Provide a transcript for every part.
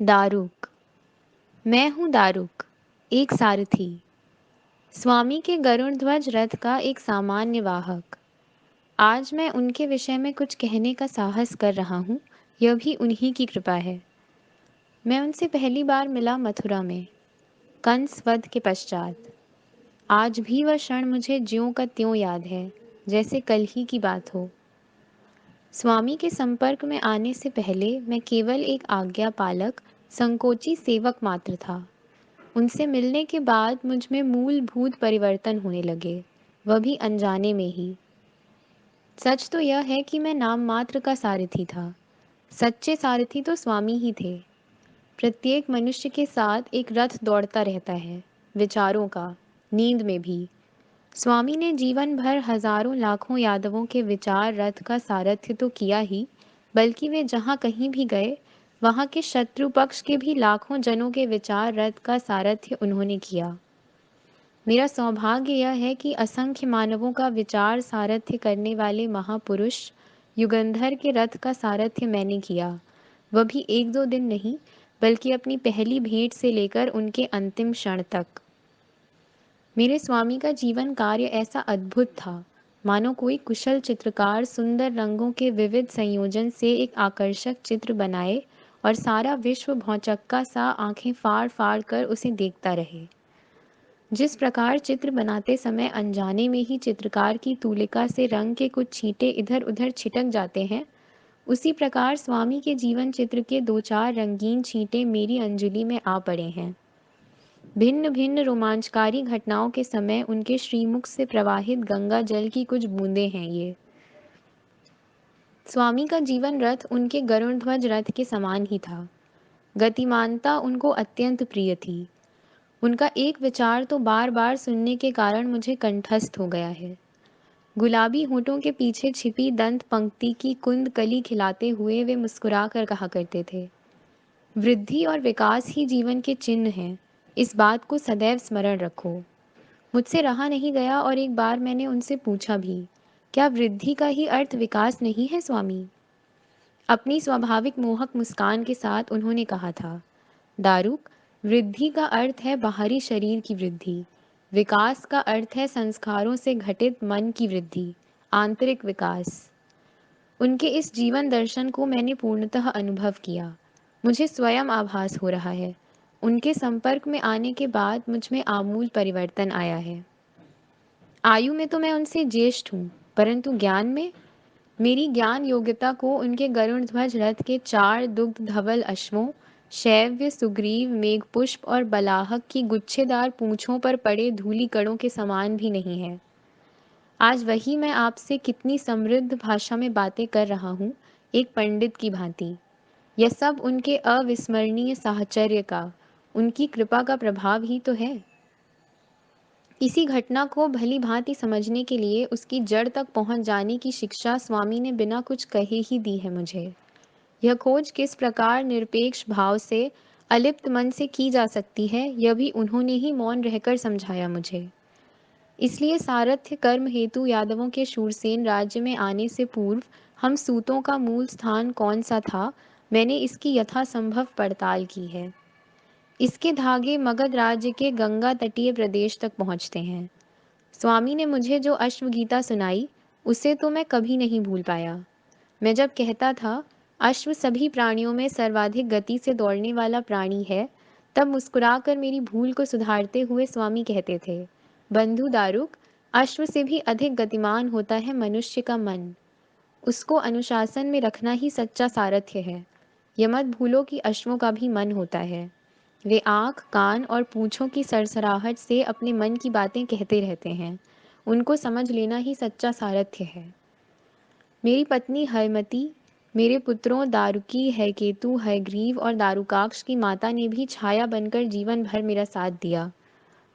दारुक। मैं हूँ दारुक, एक सारथी, स्वामी के गरुड़ ध्वज रथ का एक सामान्य वाहक। आज मैं उनके विषय में कुछ कहने का साहस कर रहा हूँ, यह भी उन्हीं की कृपा है। मैं उनसे पहली बार मिला मथुरा में, कंस वध के पश्चात। आज भी वह क्षण मुझे ज्यों का त्यों याद है, जैसे कल ही की बात हो। स्वामी के संपर्क में आने से पहले मैं केवल एक आज्ञा पालक, संकोची सेवक मात्र था। उनसे मिलने के बाद मुझ में मूलभूत परिवर्तन होने लगे, वह भी अनजाने में ही। सच तो यह है कि मैं नाम मात्र का सारथी था। सच्चे सारथी तो स्वामी ही थे। प्रत्येक मनुष्य के साथ एक रथ दौड़ता रहता है, विचारों का, नींद में भी। स्वामी ने जीवन भर हजारों लाखों यादवों के विचार रथ का सारथ्य तो किया ही, बल्कि वे जहाँ कहीं भी गए, वहाँ के शत्रु पक्ष के भी लाखों जनों के विचार रथ का सारथ्य उन्होंने किया। मेरा सौभाग्य यह है कि असंख्य मानवों का विचार सारथ्य करने वाले महापुरुष युगंधर के रथ का सारथ्य मैंने किया, वह भी एक दो दिन नहीं, बल्कि अपनी पहली भेंट से लेकर उनके अंतिम क्षण तक। मेरे स्वामी का जीवन कार्य ऐसा अद्भुत था, मानो कोई कुशल चित्रकार सुंदर रंगों के विविध संयोजन से एक आकर्षक चित्र बनाए और सारा विश्व भौचक्का सा आंखें फाड़ फाड़ कर उसे देखता रहे। जिस प्रकार चित्र बनाते समय अनजाने में ही चित्रकार की तूलिका से रंग के कुछ छींटे इधर उधर छिटक जाते हैं, उसी प्रकार स्वामी के जीवन चित्र के दो चार रंगीन छींटे मेरी अंजलि में आ पड़े हैं। भिन्न भिन्न रोमांचकारी घटनाओं के समय उनके श्रीमुख से प्रवाहित गंगा जल की कुछ बूंदें हैं ये। स्वामी का जीवन रथ उनके गरुड़ ध्वज रथ के समान ही था। गतिमानता उनको अत्यंत प्रिय थी। उनका एक विचार तो बार बार सुनने के कारण मुझे कंठस्थ हो गया है। गुलाबी होठों के पीछे छिपी दंत पंक्ति की कुंद कली खिलाते हुए वे मुस्कुरा कर कहा करते थे, वृद्धि और विकास ही जीवन के चिन्ह हैं, इस बात को सदैव स्मरण रखो। मुझसे रहा नहीं गया और एक बार मैंने उनसे पूछा भी, क्या वृद्धि का ही अर्थ विकास नहीं है स्वामी? अपनी स्वाभाविक मोहक मुस्कान के साथ उन्होंने कहा था, दारुक, वृद्धि का अर्थ है बाहरी शरीर की वृद्धि, विकास का अर्थ है संस्कारों से घटित मन की वृद्धि, आंतरिक विकास। उनके इस जीवन दर्शन को मैंने पूर्णतः अनुभव किया। मुझे स्वयं आभास हो रहा है, उनके संपर्क में आने के बाद मुझ में आमूल परिवर्तन आया है। आयु में तो मैं उनसे ज्येष्ठ हूँ, परंतु ज्ञान में मेरी ज्ञान योग्यता को उनके गरुड़ ध्वज रथ के 4 दुग्ध धवल अश्वों, शैव्य, सुग्रीव, मेघपुष्प और बलाहक की गुच्छेदार पूंछों पर पड़े धूलि कणों के समान भी नहीं है। आज वही मैं आपसे कितनी समृद्ध भाषा में बातें कर रहा हूँ, एक पंडित की भांति। यह सब उनके अविस्मरणीय साहचर्य का, उनकी कृपा का प्रभाव ही तो है। इसी घटना को भली भांति समझने के लिए उसकी जड़ तक पहुंच जाने की शिक्षा स्वामी ने बिना कुछ कहे ही दी है मुझे। यह खोज किस प्रकार निरपेक्ष भाव से अलिप्त मन से की जा सकती है, यह भी उन्होंने ही मौन रहकर समझाया मुझे। इसलिए सारथ्य कर्म हेतु यादवों के शूरसेन राज्य में आने से पूर्व हम सूतों का मूल स्थान कौन सा था, मैंने इसकी यथासंभव पड़ताल की है। इसके धागे मगध राज्य के गंगा तटीय प्रदेश तक पहुंचते हैं। स्वामी ने मुझे जो अश्वगीता सुनाई, उसे तो मैं कभी नहीं भूल पाया। मैं जब कहता था, अश्व सभी प्राणियों में सर्वाधिक गति से दौड़ने वाला प्राणी है, तब मुस्कुराकर मेरी भूल को सुधारते हुए स्वामी कहते थे, बंधु दारुक, अश्व से भी अधिक गतिमान होता है मनुष्य का मन। उसको अनुशासन में रखना ही सच्चा सारथ्य है। यह मत भूलो कि अश्वों का भी मन होता है। वे आँख, कान और पूँछों की सरसराहट से अपने मन की बातें कहते रहते हैं। उनको समझ लेना ही सच्चा सारथ्य है। मेरी पत्नी हयमती, मेरे पुत्रों दारुकी, हयकेतु, हयग्रीव और दारुकाक्ष की माता ने भी छाया बनकर जीवन भर मेरा साथ दिया।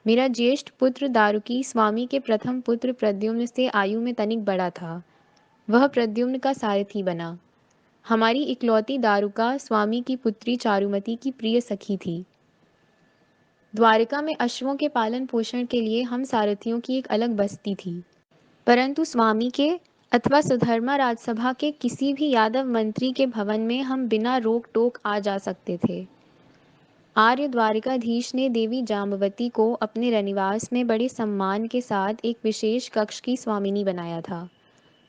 मेरा ज्येष्ठ पुत्र दारुकी स्वामी के प्रथम पुत्र प्रद्युम्न से आयु में तनिक बड़ा था। वह प्रद्युम्न का सारथी बना। हमारी इकलौती दारुका स्वामी की पुत्री चारुमती की प्रिय सखी थी। द्वारिका में अश्वों के पालन पोषण के लिए हम सारथियों की एक अलग बस्ती थी, परंतु स्वामी के अथवा सुधर्मा राजसभा के किसी भी यादव मंत्री के भवन में हम बिना रोक टोक आ जा सकते थे। आर्य द्वारिकाधीश ने देवी जाम्बवती को अपने रनिवास में बड़े सम्मान के साथ एक विशेष कक्ष की स्वामिनी बनाया था।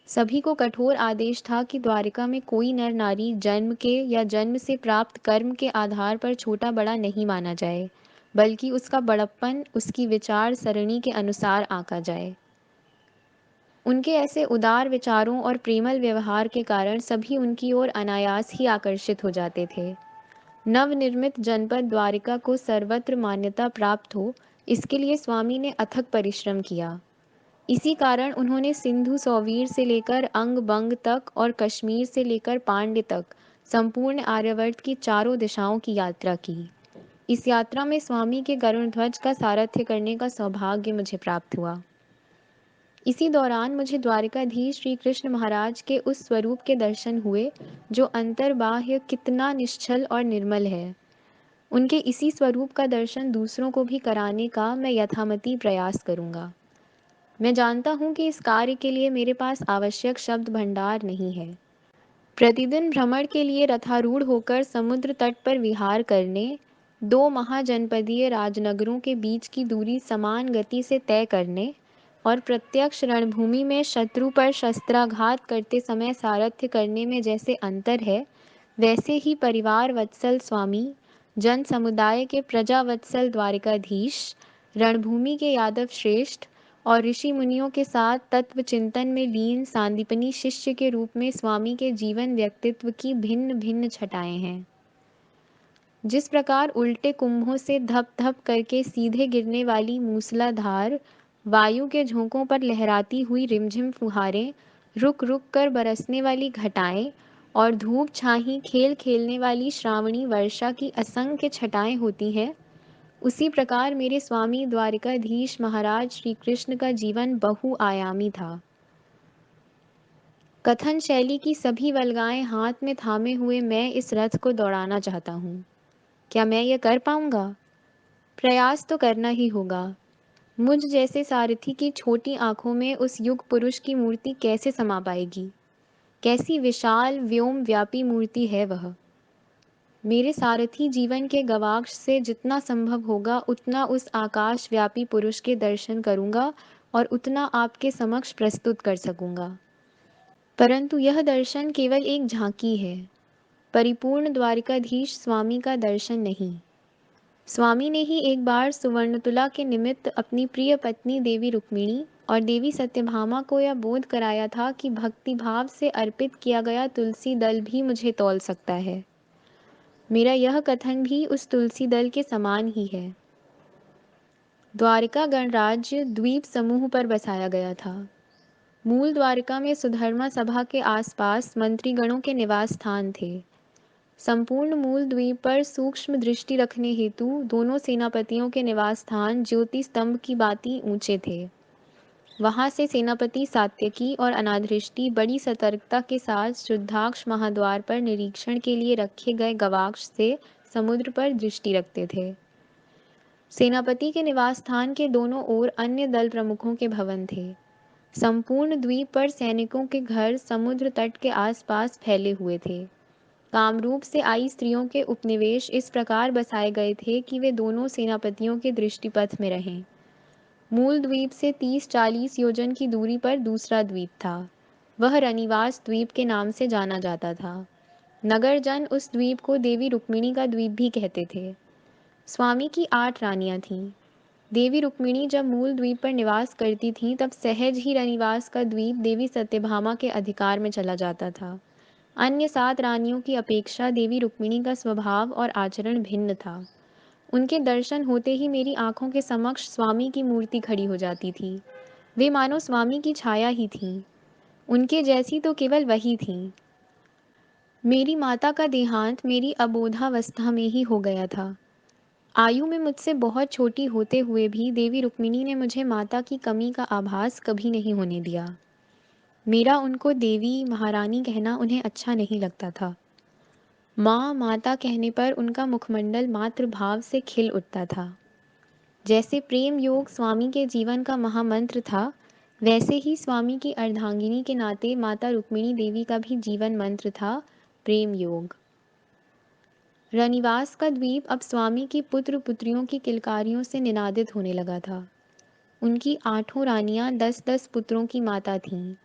सभी को कठोर आदेश था कि द्वारिका में कोई नर नारी जन्म के या जन्म से प्राप्त कर्म के आधार पर छोटा बड़ा नहीं माना जाए, बल्कि उसका बड़प्पन उसकी विचार सरणी के अनुसार आंका जाए। उनके ऐसे उदार विचारों और प्रेमल व्यवहार के कारण सभी उनकी ओर अनायास ही आकर्षित हो जाते थे। नवनिर्मित जनपद द्वारिका को सर्वत्र मान्यता प्राप्त हो, इसके लिए स्वामी ने अथक परिश्रम किया। इसी कारण उन्होंने सिंधु सौवीर से लेकर अंग बंग तक और कश्मीर से लेकर पांड्य तक संपूर्ण आर्यावर्त की चारों दिशाओं की यात्रा की। इस यात्रा में स्वामी के गरुड़ ध्वज का सारथ्य करने का सौभाग्य मुझे प्राप्त हुआ। इसी दौरान मुझे द्वारिकाधीश श्री कृष्ण महाराज के उस स्वरूप के दर्शन हुए जो अंतर्बाह्य कितना निश्चल और निर्मल है। उनके इसी स्वरूप का दर्शन दूसरों को भी कराने का मैं यथामति प्रयास करूंगा। मैं जानता हूँ कि इस कार्य के लिए मेरे पास आवश्यक शब्द भंडार नहीं है। प्रतिदिन भ्रमण के लिए रथारूढ़ होकर समुद्र तट पर विहार करने, दो महाजनपदीय राजनगरों के बीच की दूरी समान गति से तय करने और प्रत्यक्ष रणभूमि में शत्रु पर शस्त्राघात करते समय सारथ्य करने में जैसे अंतर है, वैसे ही परिवार वत्सल स्वामी, जन समुदाय के प्रजा वत्सल द्वारिकाधीश, रणभूमि के यादव श्रेष्ठ और ऋषि मुनियों के साथ तत्व चिंतन में लीन सांदीपनी शिष्य के रूप में स्वामी के जीवन व्यक्तित्व की भिन्न भिन्न छटाएं हैं। जिस प्रकार उल्टे कुंभों से धप धप करके सीधे गिरने वाली मूसलाधार वायु के झोंकों पर लहराती हुई रिमझिम फुहारें, रुक रुक कर बरसने वाली घटाएं और धूप छाही खेल खेलने वाली श्रावणी वर्षा की असंख्य छटाएं होती हैं, उसी प्रकार मेरे स्वामी द्वारिकाधीश महाराज श्री कृष्ण का जीवन बहुआयामी था। कथन शैली की सभी वल्गाएं हाथ में थामे हुए मैं इस रथ को दौड़ाना चाहता हूँ। क्या मैं यह कर पाऊंगा? प्रयास तो करना ही होगा। मुझ जैसे सारथी की छोटी आंखों में उस युग पुरुष की मूर्ति कैसे समा पाएगी? कैसी विशाल व्योम व्यापी मूर्ति है वह। मेरे सारथी जीवन के गवाक्ष से जितना संभव होगा उतना उस आकाश व्यापी पुरुष के दर्शन करूंगा और उतना आपके समक्ष प्रस्तुत कर सकूंगा। परंतु यह दर्शन केवल एक झांकी है, परिपूर्ण द्वारिकाधीश स्वामी का दर्शन नहीं। स्वामी ने ही एक बार सुवर्णतुला के निमित्त अपनी प्रिय पत्नी देवी रुक्मिणी और देवी सत्यभामा को यह बोध कराया था कि भक्तिभाव से अर्पित किया गया तुलसी दल भी मुझे तौल सकता है। मेरा यह कथन भी उस तुलसी दल के समान ही है। द्वारिका गणराज्य द्वीप समूह पर बसाया गया था। मूल द्वारिका में सुधर्मा सभा के आसपास मंत्रीगणों के निवास स्थान थे। संपूर्ण मूल द्वीप पर सूक्ष्म दृष्टि रखने हेतु दोनों सेनापतियों के निवास स्थान ज्योति स्तंभ की भांति ऊंचे थे। वहां से सेनापति सात्यकी और अनादृष्टि बड़ी सतर्कता के साथ शुद्धाक्ष महाद्वार पर निरीक्षण के लिए रखे गए गवाक्ष से समुद्र पर दृष्टि रखते थे। सेनापति के निवास स्थान के दोनों ओर अन्य दल प्रमुखों के भवन थे। संपूर्ण द्वीप पर सैनिकों के घर समुद्र तट के आसपास फैले हुए थे। कामरूप से आई स्त्रियों के उपनिवेश इस प्रकार बसाए गए थे कि वे दोनों सेनापतियों के दृष्टिपथ में रहें। मूल द्वीप से 30-40 योजन की दूरी पर दूसरा द्वीप था। वह रनिवास द्वीप के नाम से जाना जाता था। नगर जन उस द्वीप को देवी रुक्मिणी का द्वीप भी कहते थे। स्वामी की 8 रानियां थीं। देवी रुक्मिणी जब मूल द्वीप पर निवास करती थीं तब सहज ही रनिवास का द्वीप देवी सत्यभामा के अधिकार में चला जाता था। अन्य 7 रानियों की अपेक्षा देवी रुक्मिणी का स्वभाव और आचरण भिन्न था। उनके दर्शन होते ही मेरी आंखों के समक्ष स्वामी की मूर्ति खड़ी हो जाती थी। वे मानो स्वामी की छाया ही थीं। उनके जैसी तो केवल वही थीं। मेरी माता का देहांत मेरी अबोधावस्था में ही हो गया था। आयु में मुझसे बहुत छोटी होते हुए भी देवी रुक्मिणी ने मुझे माता की कमी का आभास कभी नहीं होने दिया। मेरा उनको देवी महारानी कहना उन्हें अच्छा नहीं लगता था। माँ माता कहने पर उनका मुखमंडल मातृ भाव से खिल उठता था। जैसे प्रेम योग स्वामी के जीवन का महामंत्र था, वैसे ही स्वामी की अर्धांगिनी के नाते माता रुक्मिणी देवी का भी जीवन मंत्र था, प्रेम योग। रनिवास का द्वीप अब स्वामी की पुत्र पुत्रियों की किलकारियों से निनादित होने लगा था। उनकी 8 रानियां 10-10 पुत्रों की माता थीं।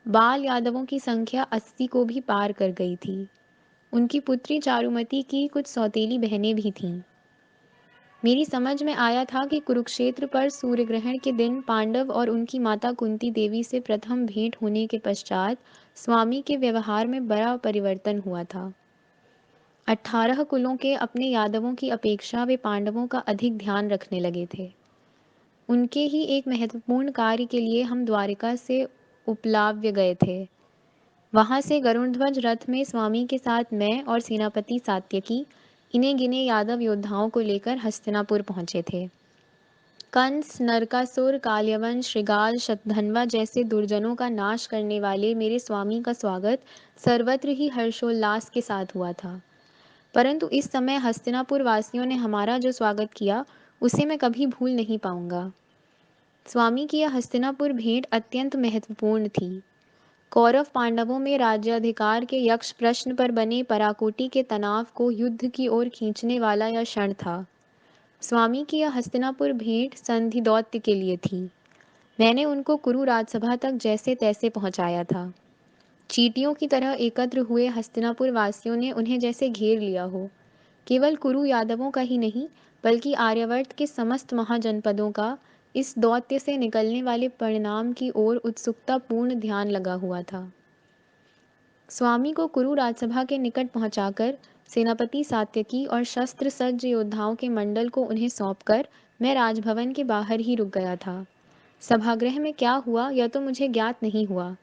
बाल यादवों की संख्या 80 को भी पार कर गई थी। उनकी पुत्री चारुमती की कुछ सौतेली बहनें भी थीं। मेरी समझ में आया था कि कुरुक्षेत्र पर सूर्यग्रहण के दिन पांडव और उनकी माता कुंती देवी से प्रथम भेंट होने के पश्चात स्वामी के व्यवहार में बड़ा परिवर्तन हुआ था। 18 कुलों के अपने यादवों की अपेक्षा वे पांडवों का अधिक ध्यान रखने लगे थे। उनके ही एक महत्वपूर्ण कार्य के लिए हम द्वारिका से उपलाव्य गए थे। वहां से गरुड़ध्वज रथ में स्वामी के साथ मैं और सेनापति सात्यकी इन्हें गिने यादव योद्धाओं को लेकर हस्तिनापुर पहुंचे थे। कंस, नरकासुर, काल्यवन, श्रृगाल, शतधन्वा जैसे दुर्जनों का नाश करने वाले मेरे स्वामी का स्वागत सर्वत्र ही हर्षोल्लास के साथ हुआ था। परंतु इस समय हस्तिनापुर वासियों ने हमारा जो स्वागत किया उसे मैं कभी भूल नहीं पाऊंगा। स्वामी की यह हस्तिनापुर भेंट अत्यंत महत्वपूर्ण थी। कौरव पांडवों में राज्याधिकार के यक्ष प्रश्न पर बने पराकोटी के तनाव को युद्ध की ओर खींचने वाला यह क्षण था। स्वामी की यह हस्तिनापुर भेंट संधि दौत्य के लिए थी। मैंने उनको कुरु राजसभा तक जैसे तैसे पहुंचाया था। चींटियों की तरह एकत्र हुए हस्तिनापुर वासियों ने उन्हें जैसे घेर लिया हो। केवल कुरु यादवों का ही नहीं, बल्कि आर्यावर्त के समस्त महाजनपदों का इस दौत्य से निकलने वाले परिणाम की ओर उत्सुकतापूर्ण ध्यान लगा हुआ था। स्वामी को कुरु राजसभा के निकट पहुंचाकर सेनापति सात्यकी और शस्त्र सज्ज योद्धाओं के मंडल को उन्हें सौंपकर मैं राजभवन के बाहर ही रुक गया था। सभागृह में क्या हुआ यह तो मुझे ज्ञात नहीं हुआ,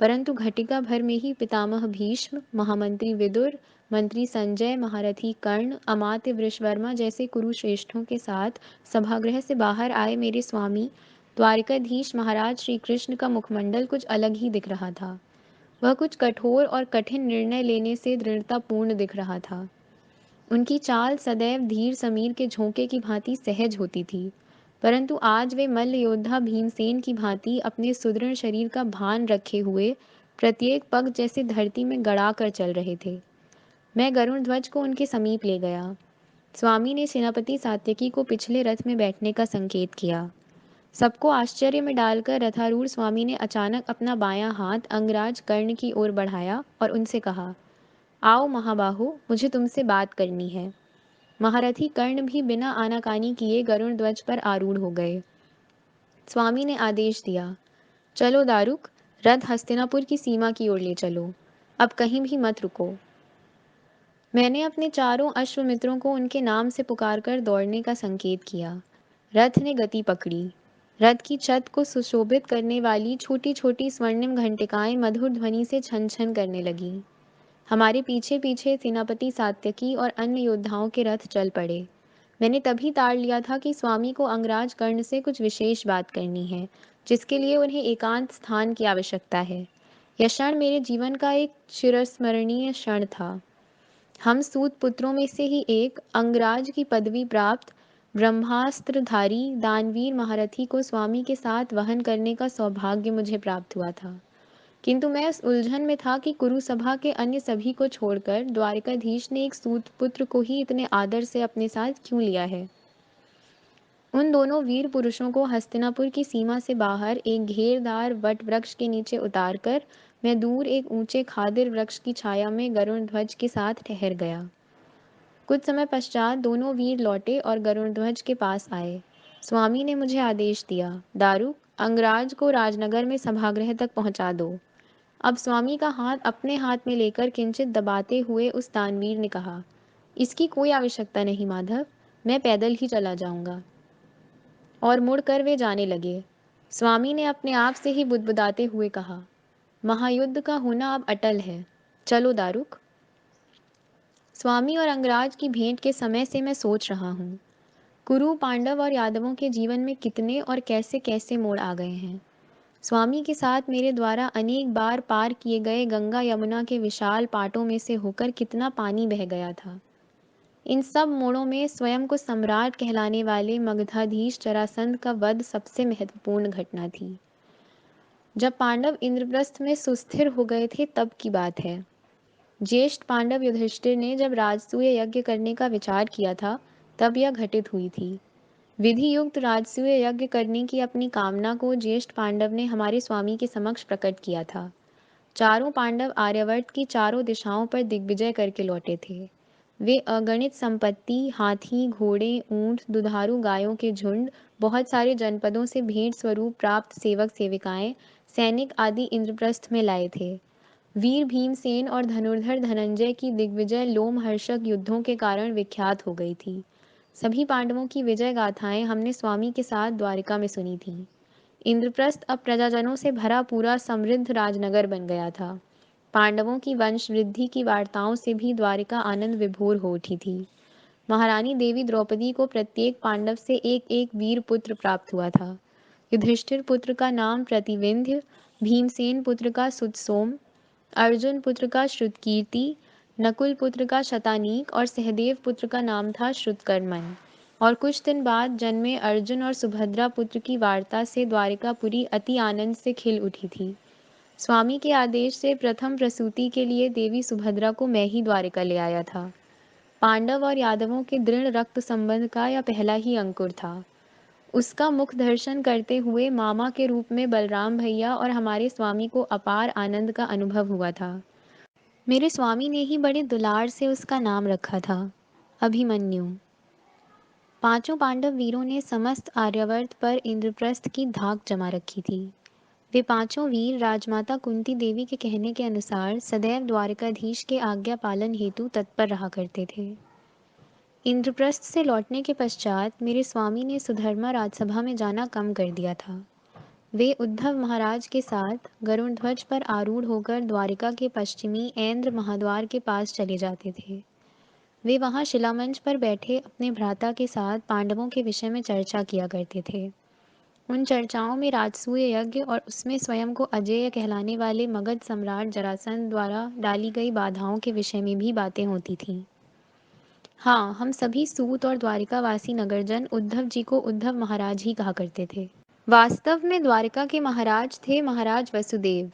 परंतु घटिका भर में ही पितामह भीष्म, महामंत्री विदुर, मंत्री संजय, महारथी कर्ण, अमात्य वृषवर्मा जैसे कुरुश्रेष्ठों के साथ सभागृह से बाहर आए मेरे स्वामी द्वारिकाधीश महाराज श्री कृष्ण का मुखमंडल कुछ अलग ही दिख रहा था। वह कुछ कठोर और कठिन निर्णय लेने से दृढ़तापूर्ण दिख रहा था। उनकी चाल सदैव धीर समीर के झोंके की भांति सहज होती थी, परंतु आज वे मल्ल योद्धा भीमसेन की भांति अपने सुदृढ़ शरीर का भान रखे हुए प्रत्येक पग जैसे धरती में गड़ा कर चल रहे थे। मैं गरुड़ ध्वज को उनके समीप ले गया। स्वामी ने सेनापति सात्यकी को पिछले रथ में बैठने का संकेत किया। सबको आश्चर्य में डालकर रथारूढ़ स्वामी ने अचानक अपना बायां हाथ अंगराज कर्ण की ओर बढ़ाया और उनसे कहा, आओ महाबाहु, मुझे तुमसे बात करनी है। महारथी कर्ण भी बिना आनाकानी किए गरुड़ ध्वज पर आरूढ़ हो गए। स्वामी ने आदेश दिया, चलो दारुक, रथ हस्तिनापुर की सीमा की ओर ले चलो। अब कहीं भी मत रुको। मैंने अपने चारों अश्वमित्रों को उनके नाम से पुकारकर दौड़ने का संकेत किया। रथ ने गति पकड़ी। रथ की छत को सुशोभित करने वाली छोटी छोटी स्वर्णिम घंटिकाएं मधुर ध्वनि से छन छन करने लगीं। हमारे पीछे पीछे सेनापति सात्यकी और अन्य योद्धाओं के रथ चल पड़े। मैंने तभी ताड़ लिया था कि स्वामी को अंगराज कर्ण से कुछ विशेष बात करनी है, जिसके लिए उन्हें एकांत स्थान की आवश्यकता है। यह क्षण मेरे जीवन का एक चिरस्मरणीय क्षण था। हम सूत पुत्रों में से ही एक अंगराज की पदवी प्राप्त ब्रह्मास्त्रधारी दानवीर महारथी को स्वामी के साथ वहन करने का सौभाग्य मुझे प्राप्त हुआ था। किंतु मैं उस उलझन में था कि कुरु सभा के अन्य सभी को छोड़कर द्वारिकाधीश ने एक सूत पुत्र को ही इतने आदर से अपने साथ क्यों लिया है। उन दोनों वीर पुरुषों को हस्तिनापुर की सीमा से बाहर एक घेरदार वट वृक्ष के नीचे उतारकर मैं दूर एक ऊंचे खादिर वृक्ष की छाया में गरुड़ ध्वज के साथ ठहर गया। कुछ समय पश्चात दोनों वीर लौटे और गरुड़ ध्वज के पास आए। स्वामी ने मुझे आदेश दिया, दारुक, अंगराज को राजनगर में सभागृह तक पहुंचा दो। अब स्वामी का हाथ अपने हाथ में लेकर किंचित दबाते हुए उस दानवीर ने कहा, इसकी कोई आवश्यकता नहीं माधव, मैं पैदल ही चला जाऊंगा। और मुड़कर वे जाने लगे। स्वामी ने अपने आप से ही बुदबुदाते हुए कहा, महायुद्ध का होना अब अटल है, चलो दारुक। स्वामी और अंगराज की भेंट के समय से मैं सोच रहा हूँ, कुरु, पांडव और यादवों के जीवन में कितने और कैसे कैसे मोड़ आ गए हैं। स्वामी के साथ मेरे द्वारा अनेक बार पार किए गए गंगा यमुना के विशाल पाटों में से होकर कितना पानी बह गया था। इन सब मोड़ों में स्वयं को सम्राट कहलाने वाले मगधाधीश जरासंध का वध सबसे महत्वपूर्ण घटना थी। जब पांडव इंद्रप्रस्थ में सुस्थिर हो गए थे तब की बात है। ज्येष्ठ पांडव युधिष्ठिर ने जब राजसूय यज्ञ करने का विचार किया था, तब यह घटित हुई थी। विधि युक्त राजसूय यज्ञ करने की अपनी कामना को ज्येष्ठ पांडव ने हमारे स्वामी के समक्ष प्रकट किया था। चारों पांडव आर्यावर्त की चारों दिशाओं पर दिग्विजय करके लौटे थे। वे अगणित संपत्ति, हाथी, घोड़े, ऊंट, दुधारू गायों के झुंड, बहुत सारे जनपदों से भेंट स्वरूप प्राप्त सेवक सेविकाएं, सैनिक आदि इंद्रप्रस्थ में लाए थे। वीर भीमसेन और धनुर्धर धनंजय की दिग्विजय लोमहर्षक युद्धों के कारण विख्यात हो गई थी। सभी पांडवों की विजय गाथाएं हमने स्वामी के साथ द्वारिका में सुनी थीं। इंद्रप्रस्थ अब प्रजाजनों से भरा पूरा समृद्ध राजनगर बन गया था। पांडवों की वंश वृद्धि की वार्ताओं से भी द्वारिका आनंद विभोर हो उठी थी। महारानी देवी द्रौपदी को प्रत्येक पांडव से एक एक वीर पुत्र प्राप्त हुआ था। युधिष्ठिर पुत्र का नाम प्रतिविंध्य, भीमसेन पुत्र का सुतसोम, अर्जुन पुत्र का श्रुतकीर्ति, नकुल पुत्र का शतानीक और सहदेव पुत्र का नाम था श्रुतकर्मन। और कुछ दिन बाद जन्मे अर्जुन और सुभद्रा पुत्र की वार्ता से द्वारिकापुरी अति आनंद से खिल उठी थी। स्वामी के आदेश से प्रथम प्रसूति के लिए देवी सुभद्रा को मैं ही द्वारिका ले आया था। पांडव और यादवों के दृढ़ रक्त संबंध का यह पहला ही अंकुर था। उसका मुख दर्शन करते हुए मामा के रूप में बलराम भैया और हमारे स्वामी को अपार आनंद का अनुभव हुआ था। मेरे स्वामी ने ही बड़े दुलार से उसका नाम रखा था, अभिमन्यु। पांचों पांडव वीरों ने समस्त आर्यावर्त पर इंद्रप्रस्थ की धाक जमा रखी थी। वे पांचों वीर राजमाता कुंती देवी के कहने के अनुसार सदैव द्वारिकाधीश के आज्ञा पालन हेतु तत्पर रहा करते थे। इंद्रप्रस्थ से लौटने के पश्चात मेरे स्वामी ने सुधर्मा राजसभा में जाना कम कर दिया था। वे उद्धव महाराज के साथ गरुड़ ध्वज पर आरूढ़ होकर द्वारिका के पश्चिमी ऐन्द्र महाद्वार के पास चले जाते थे। वे वहां शिलामंच पर बैठे अपने भ्राता के साथ पांडवों के विषय में चर्चा किया करते थे। उन चर्चाओं में राजसूय यज्ञ और उसमें स्वयं को अजेय कहलाने वाले मगध सम्राट जरासंध द्वारा डाली गई बाधाओं के विषय में भी बातें होती थीं। हाँ, हम सभी सूत और द्वारिकावासी नगरजन उद्धव जी को उद्धव महाराज ही कहा करते थे। वास्तव में द्वारिका के महाराज थे महाराज वसुदेव,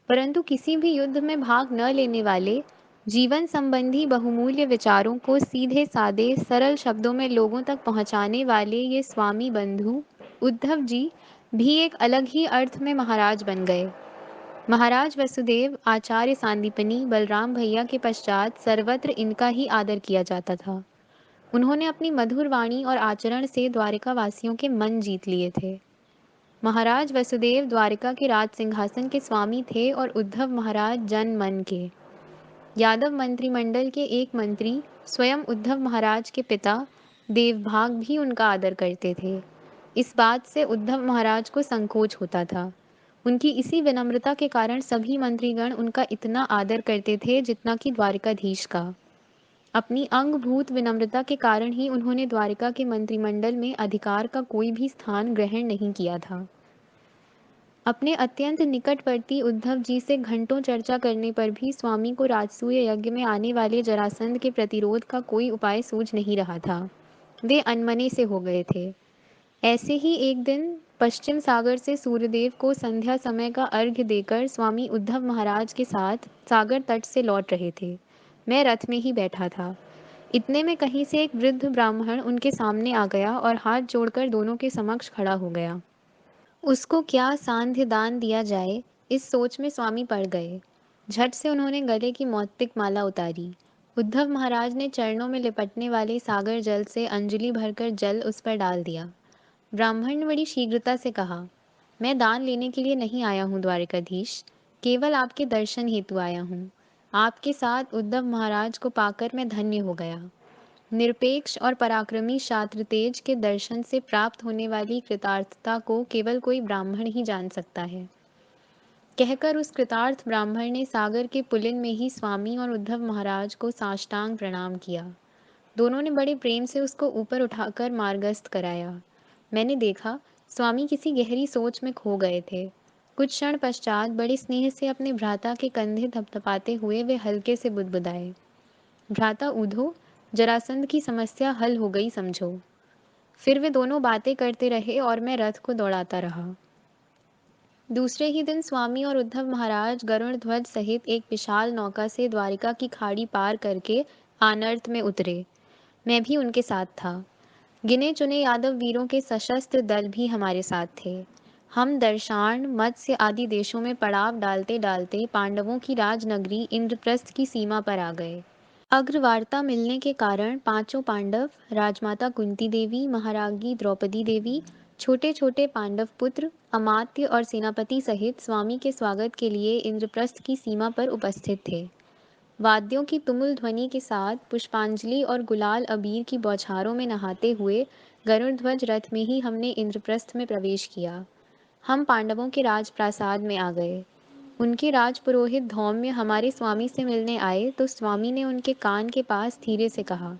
परंतु किसी भी युद्ध में भाग न लेने वाले, जीवन संबंधी बहुमूल्य विचारों को सीधे सादे सरल शब्दों में लोगों तक पहुंचाने वाले ये स्वामी बंधु उद्धव जी भी एक अलग ही अर्थ में महाराज बन गए। महाराज वसुदेव, आचार्य सांदीपनी, बलराम भैया के पश्चात सर्वत्र इनका ही आदर किया जाता था। उन्होंने अपनी मधुर वाणी और आचरण से द्वारिका वासियों के मन जीत लिए थे। महाराज वसुदेव द्वारिका के राज सिंहासन के स्वामी थे और उद्धव महाराज जन मन के। यादव मंत्रिमंडल के एक मंत्री स्वयं उद्धव महाराज के पिता देवभाग भी उनका आदर करते थे। इस बात से उद्धव महाराज को संकोच होता था। उनकी इसी विनम्रता के कारण सभी मंत्रीगण उनका इतना आदर करते थे जितना कि द्वारिकाधीश का। अपनी अंगभूत विनम्रता के कारण ही उन्होंने द्वारिका के मंत्रिमंडल में अधिकार का कोई भी स्थान ग्रहण नहीं किया था। अपने अत्यंत निकटवर्ती उद्धव जी से घंटों चर्चा करने पर भी स्वामी को राजसूय यज्ञ में आने वाले जरासंध के प्रतिरोध का कोई उपाय सूझ नहीं रहा था। वे अनमने से हो गए थे। ऐसे ही एक दिन पश्चिम सागर से सूर्यदेव को संध्या समय का अर्घ्य देकर स्वामी उद्धव महाराज के साथ सागर तट से लौट रहे थे। मैं रथ में ही बैठा था। इतने में कहीं से एक वृद्ध ब्राह्मण उनके सामने आ गया और हाथ जोड़कर दोनों के समक्ष खड़ा हो गया। उसको क्या सांध्य दान दिया जाए, इस सोच में स्वामी पड़ गए। झट से उन्होंने गले की मौक्तिक माला उतारी। उद्धव महाराज ने चरणों में लिपटने वाले सागर जल से अंजलि भरकर जल उस पर डाल दिया। ब्राह्मण ने बड़ी शीघ्रता से कहा, मैं दान लेने के लिए नहीं आया हूँ द्वारिकाधीश, केवल आपके दर्शन हेतु आया हूँ। आपके साथ उद्धव महाराज को पाकर मैं धन्य हो गया। निरपेक्ष और पराक्रमी शात्र तेज के दर्शन से प्राप्त होने वाली कृतार्थता को केवल कोई ब्राह्मण ही जान सकता है। कहकर उस कृतार्थ ब्राह्मण ने सागर के पुलिन में ही स्वामी और उद्धव महाराज को साष्टांग प्रणाम किया। दोनों ने बड़े प्रेम से उसको ऊपर उठाकर मार्गस्थ कराया। मैंने देखा स्वामी किसी गहरी सोच में खो गए थे। कुछ क्षण पश्चात बड़े स्नेह से अपने भ्राता के कंधे थपथपाते हुए वे हल्के से बुदबुदाए, भ्राता ऊधो, जरासंध की समस्या हल हो गई समझो। फिर वे दोनों बातें करते रहे और मैं रथ को दौड़ाता रहा। दूसरे ही दिन स्वामी और उद्धव महाराज गरुड़ ध्वज सहित एक विशाल नौका से द्वारिका की खाड़ी पार करके आनर्त में उतरे। मैं भी उनके साथ था। गिने चुने यादव वीरों के सशस्त्र दल भी हमारे साथ थे। हम दर्शान मत्स्य आदि देशों में पड़ाव डालते डालते पांडवों की राजनगरी इंद्रप्रस्थ की सीमा पर आ गए। अग्रवार्ता मिलने के कारण पांचों पांडव, राजमाता कुंती देवी, महारानी द्रौपदी देवी, छोटे छोटे पांडव पुत्र, अमात्य और सेनापति सहित स्वामी के स्वागत के लिए इंद्रप्रस्थ की सीमा पर उपस्थित थे। वाद्यों की तुमुल ध्वनि के साथ पुष्पांजलि और गुलाल अबीर की बौछारों में नहाते हुए गरुड़ध्वज रथ में ही हमने इंद्रप्रस्थ में प्रवेश किया। हम पांडवों के राजप्रासाद में आ गए। उनके राजपुरोहित धौम्य हमारे स्वामी से मिलने आए तो स्वामी ने उनके कान के पास धीरे से कहा,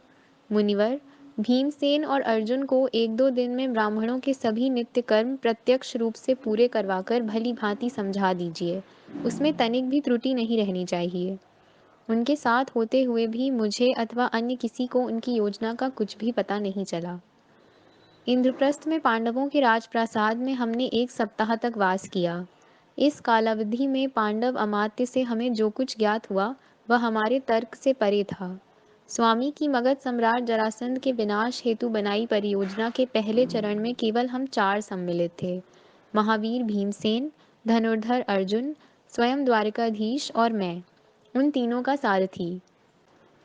मुनिवर, भीमसेन और अर्जुन को एक दो दिन में ब्राह्मणों के सभी नित्य कर्म प्रत्यक्ष रूप से पूरे करवाकर भली भांति समझा दीजिए। उसमें तनिक भी त्रुटि नहीं रहनी चाहिए। उनके साथ होते हुए भी मुझे अथवा अन्य किसी को उनकी योजना का कुछ भी पता नहीं चला। इंद्रप्रस्थ में पांडवों के राजप्रासाद में हमने एक सप्ताह तक वास किया। इस कालावधि में पांडव अमात्य से हमें जो कुछ ज्ञात हुआ वह हमारे तर्क से परे था। स्वामी की मगध सम्राट जरासंध के विनाश हेतु बनाई परियोजना के पहले चरण में केवल हम चार सम्मिलित थे, महावीर भीमसेन, धनुर्धर अर्जुन, स्वयं द्वारिकाधीश और मैं, उन तीनों का सारथी।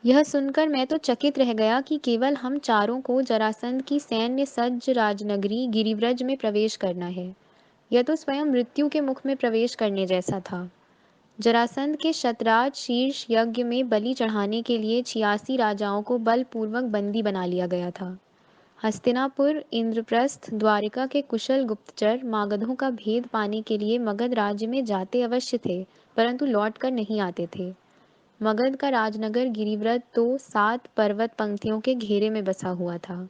यह सुनकर मैं तो चकित रह गया कि केवल हम चारों को जरासंध की सैन्य सज्ज राजनगरी गिरिव्रज में प्रवेश करना है। यह तो स्वयं मृत्यु के मुख में प्रवेश करने जैसा था। जरासंध के शतराज शीर्ष यज्ञ में बलि चढ़ाने के लिए 86 राजाओं को बलपूर्वक बंदी बना लिया गया था। हस्तिनापुर, इंद्रप्रस्थ, द्वारिका के कुशल गुप्तचर मागधों का भेद पाने के लिए मगध राज्य में जाते अवश्य थे, परंतु लौट कर नहीं आते थे। मगध का राजनगर गिरिव्रत तो 7 पर्वत पंक्तियों के घेरे में बसा हुआ था।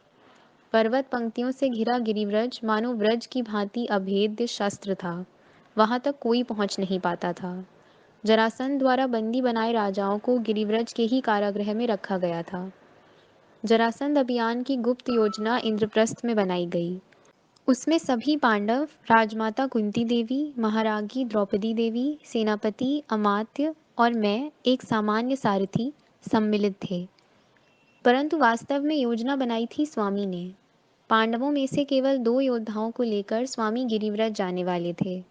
पर्वत पंक्तियों से घिरा गिरिव्रज मानो व्रज की भांति अभेद्य शस्त्र था। वहां तक कोई पहुंच नहीं पाता था। जरासंध द्वारा बंदी बनाए राजाओं को गिरिव्रज के ही कारागृह में रखा गया था। जरासंध अभियान की गुप्त योजना इंद्रप्रस्थ में बनाई गई। उसमें सभी पांडव, राजमाता कुंती देवी, महारानी द्रौपदी देवी, सेनापति अमात्य और मैं, एक सामान्य सारथी, सम्मिलित थे। परंतु वास्तव में योजना बनाई थी स्वामी ने। पांडवों में से केवल 2 योद्धाओं को लेकर स्वामी गिरिव्रज जाने वाले थे।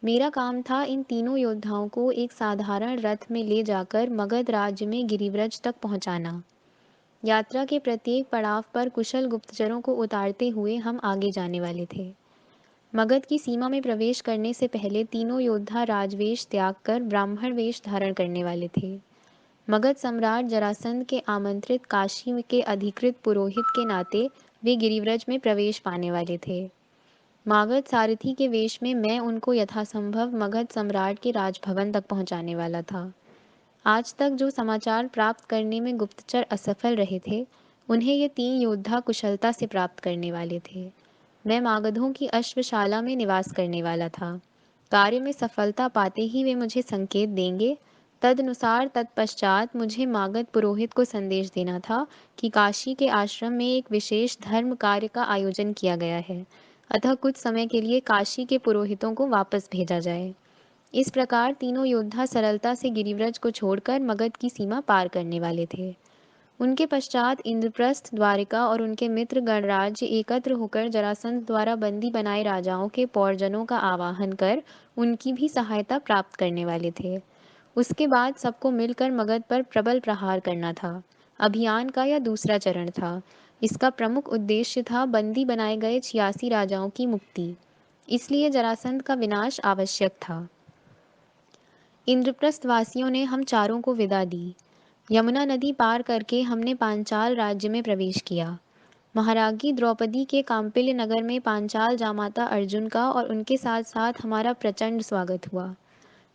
मेरा काम था इन तीनों योद्धाओं को एक साधारण रथ में ले जाकर मगध राज्य में गिरिव्रज तक पहुंचाना। यात्रा के प्रत्येक पड़ाव पर कुशल गुप्तचरों को उतारते हुए हम आगे जाने वाले थे। मगध की सीमा में प्रवेश करने से पहले तीनों योद्धा राजवेश त्याग कर ब्राह्मण वेश धारण करने वाले थे। मगध सम्राट जरासंध के आमंत्रित काशी के अधिकृत पुरोहित के नाते वे गिरिव्रज में प्रवेश पाने वाले थे। मागध सारथी के वेश में मैं उनको यथासंभव मगध सम्राट के राजभवन तक पहुंचाने वाला था। आज तक जो समाचार प्राप्त करने में गुप्तचर असफल रहे थे, उन्हें ये 3 योद्धा कुशलता से प्राप्त करने वाले थे। मैं मागधों की अश्वशाला में निवास करने वाला था। कार्य में सफलता पाते ही वे मुझे संकेत देंगे। तदनुसार तत्पश्चात मुझे मागध पुरोहित को संदेश देना था कि काशी के आश्रम में एक विशेष धर्म कार्य का आयोजन किया गया है, अतः कुछ समय के लिए काशी के पुरोहितों को वापस भेजा जाए। इस प्रकार तीनों योद्धा सरलता से गिरिव्रज को छोड़कर मगध की सीमा पार करने वाले थे। उनके पश्चात इंद्रप्रस्थ, द्वारिका और उनके मित्र गणराज्य एकत्र होकर जरासंध द्वारा बंदी बनाए राजाओं के पौरजनों का आवाहन कर उनकी भी सहायता प्राप्त करने वाले थे। उसके बाद सबको मिलकर मगध पर प्रबल प्रहार करना था। अभियान का यह दूसरा चरण था। इसका प्रमुख उद्देश्य था बंदी बनाए गए 86 राजाओं की मुक्ति। इसलिए जरासंध का विनाश आवश्यक था। इंद्रप्रस्थ वासियों ने हम चारों को विदा दी। यमुना नदी पार करके हमने पांचाल राज्य में प्रवेश किया। महारानी द्रौपदी के कांपिल्य नगर में पांचाल जामाता अर्जुन का और उनके साथ साथ हमारा प्रचंड स्वागत हुआ।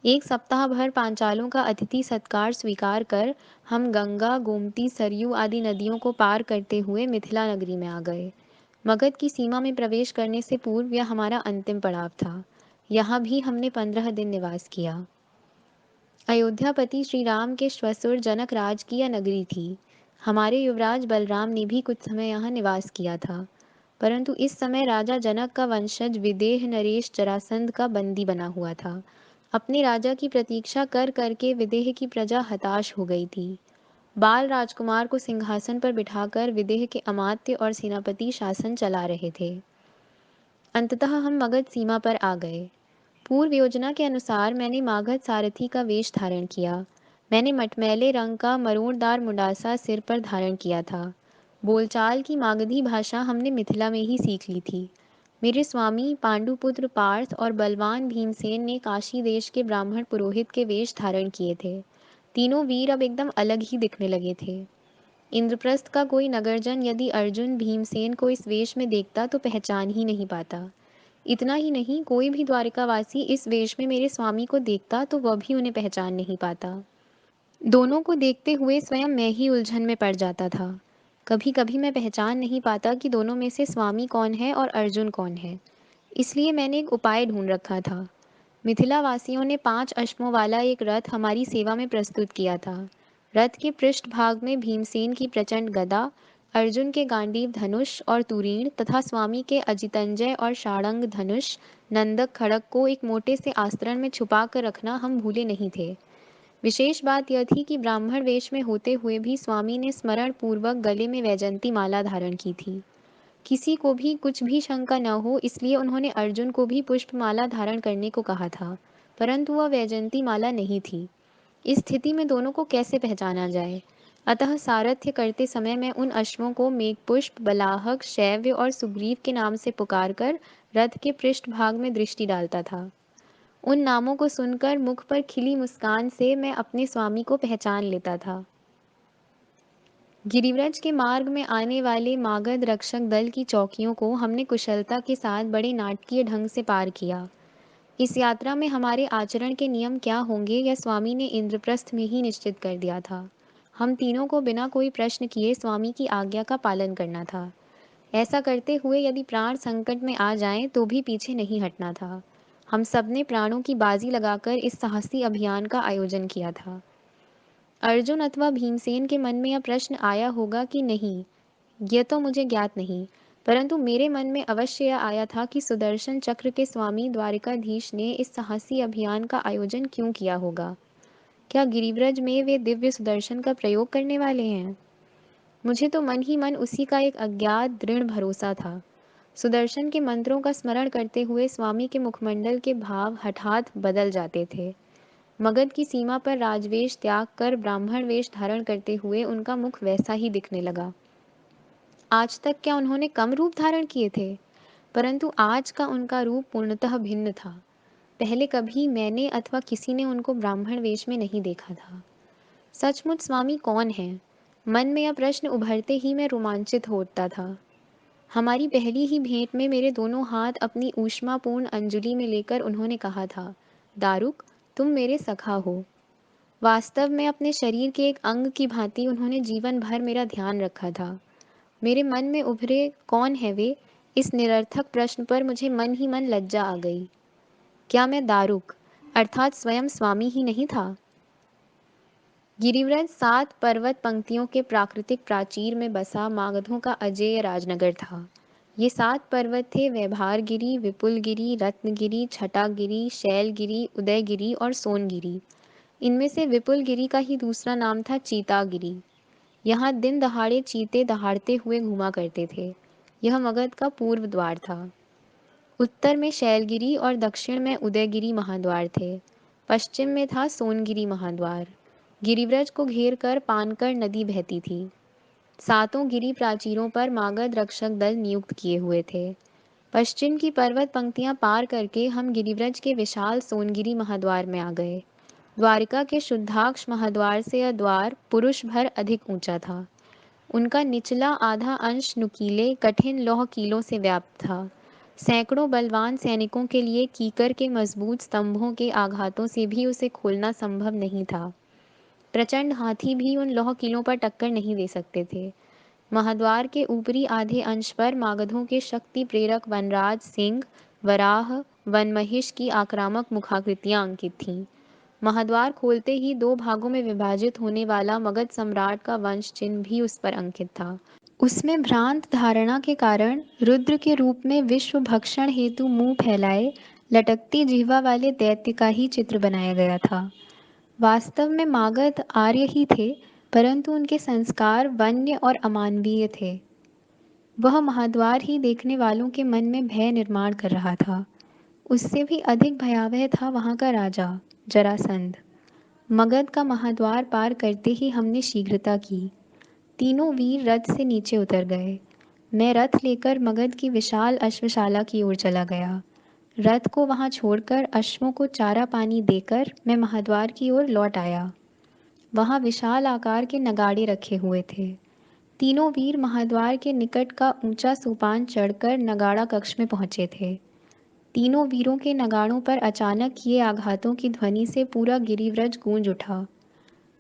एक सप्ताह भर पांचालों का अतिथि सत्कार स्वीकार कर हम गंगा, गोमती, सरयू आदि नदियों को पार करते हुए मिथिला नगरी में आ गए। मगध की सीमा में प्रवेश करने से पूर्व यह हमारा अंतिम पड़ाव था। यहाँ भी हमने 15 दिन निवास किया। अयोध्यापति श्री राम के श्वशुर जनक राज की यह नगरी थी। हमारे युवराज बलराम ने भी कुछ समय यहाँ निवास किया था। परंतु इस समय राजा जनक का वंशज विदेह नरेश जरासंध का बंदी बना हुआ था। अपने राजा की प्रतीक्षा कर करके विदेह की प्रजा हताश हो गई थी। बाल राजकुमार को सिंहासन पर बिठाकर विदेह के अमात्य और सेनापति शासन चला रहे थे। अंततः हम मगध सीमा पर आ गए। पूर्व योजना के अनुसार मैंने मागध सारथी का वेश धारण किया। मैंने मटमैले रंग का मरोड़दार मुंडासा सिर पर धारण किया था। बोलचाल की मागधी भाषा हमने मिथिला में ही सीख ली थी। मेरे स्वामी पांडुपुत्र पार्थ और बलवान भीमसेन ने काशी देश के ब्राह्मण पुरोहित के वेश धारण किए थे। तीनों वीर अब एकदम अलग ही दिखने लगे थे। इंद्रप्रस्थ का कोई नगरजन यदि अर्जुन भीमसेन को इस वेश में देखता तो पहचान ही नहीं पाता। इतना ही नहीं, कोई भी द्वारिकावासी इस वेश में मेरे स्वामी को देखता तो वह भी उन्हें पहचान नहीं पाता। दोनों को देखते हुए स्वयं मैं ही उलझन में पड़ जाता था। कभी कभी मैं पहचान नहीं पाता कि दोनों में से स्वामी कौन है और अर्जुन कौन है। इसलिए मैंने एक उपाय ढूंढ रखा था। मिथिला वासियों ने 5 अश्वों वाला एक रथ हमारी सेवा में प्रस्तुत किया था। रथ के पृष्ठभाग में भीमसेन की प्रचंड गदा, अर्जुन के गांडीव धनुष और तुरीण तथा स्वामी के अजितंजय और शाड़ंग धनुष नंदक खड़ग को एक मोटे से आस्तरण में छुपा कर रखना हम भूले नहीं थे। विशेष बात यह थी कि ब्राह्मण वेश में होते हुए भी स्वामी ने स्मरण पूर्वक गले में वैजंती माला धारण की थी। किसी को भी कुछ भी शंका न हो इसलिए उन्होंने अर्जुन को भी पुष्पमाला धारण करने को कहा था, परंतु वह वैजंती माला नहीं थी। इस स्थिति में दोनों को कैसे पहचाना जाए? अतः सारथ्य करते समय मैं उन अश्वों को मेघपुष्प, बलाहक, शैव्य और सुग्रीव के नाम से पुकारकर रथ के पृष्ठभाग में दृष्टि डालता था। उन नामों को सुनकर मुख पर खिली मुस्कान से मैं अपने स्वामी को पहचान लेता था। गिरिव्रज के मार्ग में आने वाले मागध रक्षक दल की चौकियों को हमने कुशलता के साथ बड़े नाटकीय ढंग से पार किया। इस यात्रा में हमारे आचरण के नियम क्या होंगे यह स्वामी ने इंद्रप्रस्थ में ही निश्चित कर दिया था। हम तीनों को बिना कोई प्रश्न किए स्वामी की आज्ञा का पालन करना था। ऐसा करते हुए यदि प्राण संकट में आ जाएं तो भी पीछे नहीं हटना था। हम सबने प्राणों की बाजी लगाकर इस साहसी अभियान का आयोजन किया था। अर्जुन अथवा भीमसेन के मन में यह प्रश्न आया होगा कि नहीं, यह तो मुझे ज्ञात नहीं, परंतु मेरे मन में अवश्य यह आया था कि सुदर्शन चक्र के स्वामी द्वारिकाधीश ने इस साहसी अभियान का आयोजन क्यों किया होगा। क्या गिरिव्रज में वे दिव्य सुदर्शन का प्रयोग करने वाले हैं? मुझे तो मन ही मन उसी का एक अज्ञात दृढ़ भरोसा था। सुदर्शन के मंत्रों का स्मरण करते हुए स्वामी के मुखमंडल के भाव हठात बदल जाते थे। मगध की सीमा पर राजवेश त्याग कर ब्राह्मण वेश धारण करते हुए उनका मुख वैसा ही दिखने लगा। आज तक क्या उन्होंने कम रूप धारण किए थे? परंतु आज का उनका रूप पूर्णतः भिन्न था। पहले कभी मैंने अथवा किसी ने उनको ब्राह्मण वेश में नहीं देखा था। सचमुच स्वामी कौन है? मन में यह प्रश्न उभरते ही मैं रोमांचित हो उठता था। हमारी पहली ही भेंट में मेरे दोनों हाथ अपनी ऊष्मापूर्ण अंजलि में लेकर उन्होंने कहा था, दारुक, तुम मेरे सखा हो। वास्तव में अपने शरीर के एक अंग की भांति उन्होंने जीवन भर मेरा ध्यान रखा था। मेरे मन में उभरे कौन है वे, इस निरर्थक प्रश्न पर मुझे मन ही मन लज्जा आ गई। क्या मैं दारुक अर्थात स्वयं स्वामी ही नहीं था? गिरिव्रज 7 पर्वत पंक्तियों के प्राकृतिक प्राचीर में बसा मागधों का अजेय राजनगर था। ये 7 पर्वत थे वैभारगिरी, विपुलगिरी, रत्नगिरी, छटागिरी, शैलगिरी, उदयगिरी और सोनगिरी। इनमें से विपुलगिरी का ही दूसरा नाम था चीतागिरी। यहाँ दिन दहाड़े चीते दहाड़ते हुए घूमा करते थे। यह मगध का पूर्व द्वार था। उत्तर में शैलगिरी और दक्षिण में उदयगिरी महाद्वार थे। पश्चिम में था सोनगिरी महाद्वार। गिरिव्रज को घेर कर पानकर नदी बहती थी। सातों गिरी प्राचीरों पर मागध रक्षक दल नियुक्त किए हुए थे। पश्चिम की पर्वत पंक्तियां पार करके हम गिरिव्रज के विशाल सोनगिरी महाद्वार में आ गए। द्वारिका के शुद्धाक्ष महाद्वार से यह द्वार पुरुष भर अधिक ऊंचा था। उनका निचला आधा अंश नुकीले कठिन लौह कीलों से व्याप्त था। सैकड़ों बलवान सैनिकों के लिए कीकर के मजबूत स्तंभों के आघातों से भी उसे खोलना संभव नहीं था। प्रचंड हाथी भी उन लौह किलों पर टक्कर नहीं दे सकते थे। महाद्वार के ऊपरी आधे अंश पर मागधों के शक्ति प्रेरक वनराज सिंह, वराह, वनमहिष की आक्रामक मुखाकृतियां अंकित थीं। महाद्वार खोलते ही 2 भागों में विभाजित होने वाला मगध सम्राट का वंश चिन्ह भी उस पर अंकित था। उसमें भ्रांत धारणा के कारण रुद्र के रूप में विश्व भक्षण हेतु मुंह फैलाए लटकती जिह्वा वाले दैत्य का ही चित्र बनाया गया था। वास्तव में मागध आर्य ही थे, परंतु उनके संस्कार वन्य और अमानवीय थे। वह महाद्वार ही देखने वालों के मन में भय निर्माण कर रहा था। उससे भी अधिक भयावह था वहां का राजा जरासंध। मगध का महाद्वार पार करते ही हमने शीघ्रता की। तीनों वीर रथ से नीचे उतर गए। मैं रथ लेकर मगध की विशाल अश्वशाला की ओर चला गया। रथ को वहां छोड़कर अश्वों को चारा पानी देकर मैं महाद्वार की ओर लौट आया। वहां विशाल आकार के नगाड़े रखे हुए थे। तीनों वीर महाद्वार के निकट का ऊंचा सोपान चढ़कर नगाड़ा कक्ष में पहुंचे थे। तीनों वीरों के नगाड़ों पर अचानक किए आघातों की ध्वनि से पूरा गिरिव्रज गूंज उठा।